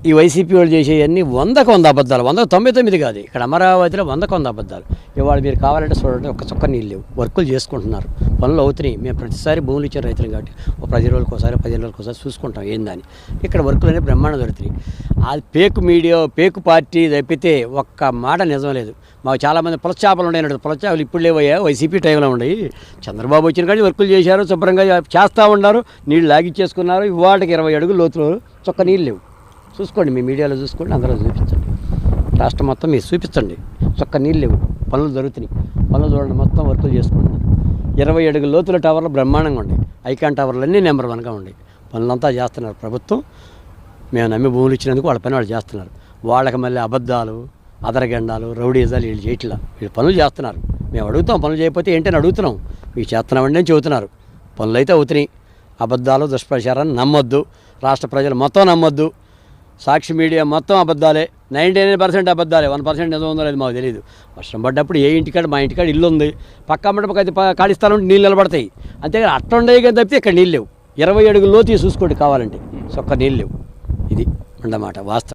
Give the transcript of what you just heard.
ఈ వైసీపీ వాళ్ళు చేసేవన్నీ 100% అబద్ధాలు, 199 కాదు. ఇక్కడ అమరావతిలో 100% అబద్ధాలు. ఇవాళ మీరు కావాలంటే చూడండి, ఒక్క చుక్క నీళ్ళు లేవు, వర్కులు చేసుకుంటున్నారు, పనులు అవుతున్నాయి. మేము ప్రతిసారి భూములు ఇచ్చిన రైతులు కాబట్టి ఒక 10 రోజులకోసారి 15 రోజులకోసారి చూసుకుంటాం ఏందని. ఇక్కడ వర్కులు అనేవి బ్రహ్మాండం దొరుకుతాయి. అది పేకు మీడియా, పేకు పార్టీ తప్పితే ఒక్క మాట నిజం లేదు. మాకు చాలామంది పులచేపలు ఉన్నాయి, పులచేపలు ఇప్పుడు లేవయ్యా, వైసీపీ టైంలో ఉన్నాయి. చంద్రబాబు వచ్చిన కానీ వర్కులు చేశారు, శుభ్రంగా చేస్తూ ఉన్నారు, నీళ్ళు లాగిచ్చేసుకున్నారు. ఇవాళకి 20 అడుగుల లోతులో చొక్క నీళ్ళు లేవు. చూసుకోండి, మీ మీడియాలో చూసుకోండి, అందరూ చూపించండి, రాష్ట్రం మొత్తం మీరు చూపించండి. చొక్క నీళ్ళు లేవు, పనులు జరుగుతున్నాయి. పనులు చూడండి, మొత్తం వర్కులు చేసుకుంటున్నారు. 20 అడుగుల లోతుల టవర్లు బ్రహ్మాండంగా ఉన్నాయి, ఐకాన్ టవర్లు అన్నీ నెంబర్ 1గా ఉన్నాయి. పనులంతా చేస్తున్నారు ప్రభుత్వం. మేము నమ్మి భూములు ఇచ్చినందుకు వాళ్ళ పని వాళ్ళు చేస్తున్నారు. వాళ్ళకి మళ్ళీ అబద్ధాలు, అదరగండాలు, రౌడీజాలు వీళ్ళు చేయట్లా. వీళ్ళు పనులు చేస్తున్నారు. మేము అడుగుతాం, పనులు చేయకపోతే ఏంటని అడుగుతున్నాం. మీకు చేస్తున్నామండి అని చెబుతున్నారు. పనులు అయితే అవుతున్నాయి. అబద్ధాలు, దుష్ప్రచారాన్ని నమ్మొద్దు. రాష్ట్ర ప్రజలు మొత్తం నమ్మొద్దు. సాక్షి మీడియా మొత్తం అబద్ధాలే, 99% అబద్ధాలే, 1% నిజం ఉందో లేదు మాకు తెలియదు. వర్షం పడ్డప్పుడు ఏ ఇంటికాడ, మా ఇంటికాడ ఇల్లు ఉంది, పక్క అమ్మటపక్కైతే ఖాళీ స్థలం ఉంటే నీళ్ళు నిలబడతాయి. అంతేగాని అట్లుండే కానీ తప్పితే ఇక్కడ నీళ్ళు లేవు. 20 అడుగుల లోతు చూసుకోండి కావాలంటే, ఒక్క నీళ్ళు లేవు. ఇది అన్నమాట వాస్తవం.